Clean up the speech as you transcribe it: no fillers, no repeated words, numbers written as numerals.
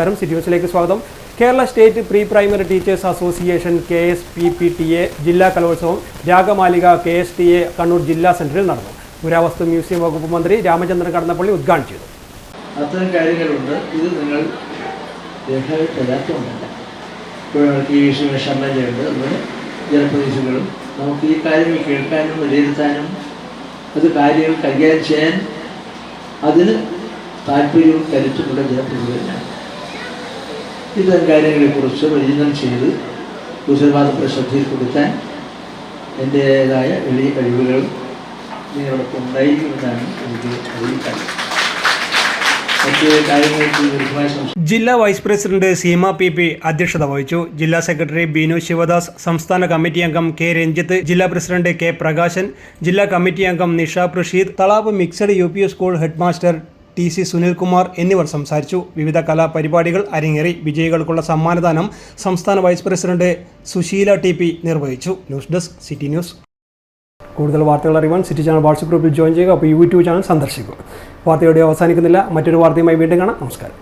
നമസ്കാരം. സിറ്റി ന്യൂസിലേക്ക് സ്വാഗതം. Kerala state pre primary teachers association KSPPTA ജില്ലാ കലോത്സവം രാഗമാലിക KSTA കണ്ണൂർ ജില്ലാ സെന്ററിൽ നടന്നു. പുരാവസ്തു മ്യൂസിയം വകുപ്പ് മന്ത്രി രാമചന്ദ്രൻ കടന്നപ്പള്ളി ഉദ്ഘാടനം ചെയ്തു. അത്തരം കാര്യങ്ങളുണ്ട്. ഇത് നിങ്ങൾ രേഖപ്പെടുത്താത്തതുകൊണ്ടല്ല. ഇപ്പോൾ ഈ ശർമ്മയുണ്ട്, അതുപോലെ ജനപ്രതിനിധികളും നമുക്ക് ഈ കാര്യങ്ങൾ കേൾക്കാനും വിലയിരുത്താനും അത് കാര്യങ്ങൾ കൈകാര്യം ചെയ്യാൻ അതിന് താല്പര്യവും കരുത്തുമുള്ള ജനപ്രതിനിധികളാണ്. ഇത്തരം കാര്യങ്ങളെക്കുറിച്ച് വിചിന്തനം ചെയ്ത് ഉത്തരവാദിത്ത ശ്രദ്ധയിൽപ്പെടുത്താൻ എൻ്റേതായ വലിയ കഴിവുകൾ നിങ്ങളൊക്കെ ഉണ്ടായിരിക്കുമെന്നാണ് എനിക്ക് അറിയിക്കാൻ. ജില്ലാ വൈസ് പ്രസിഡന്റ് സീമ PP അധ്യക്ഷത വഹിച്ചു. ജില്ലാ സെക്രട്ടറി ബിനു ശിവദാസ്, സംസ്ഥാന കമ്മിറ്റി അംഗം K രഞ്ജിത്ത്, ജില്ലാ പ്രസിഡന്റ് K പ്രകാശൻ, ജില്ലാ കമ്മിറ്റി അംഗം Nisha Prasheed, Thalap mixed UP school head master TC Sunilkumar എന്നിവർ സംസാരിച്ചു. വിവിധ കലാപരിപാടികൾ അരങ്ങേറി. വിജയികൾക്കുള്ള സമ്മാനദാനം സംസ്ഥാന വൈസ് പ്രസിഡന്റ് സുശീല TP നിർവഹിച്ചു. News desk city news. കൂടുതൽ വാർത്തകൾ അറിയാൻ സിറ്റി ചാനൽ വാട്സ്ആപ്പ് ഗ്രൂപ്പിൽ ജോയിൻ ചെയ്യുക. അപ്പോൾ YouTube ചാനൽ സന്ദർശിക്കുക. വാർത്തയോടെ അവസാനിക്കുന്നില്ല. മറ്റൊരു വാർത്തയുമായി വീണ്ടും കാണാം. നമസ്കാരം.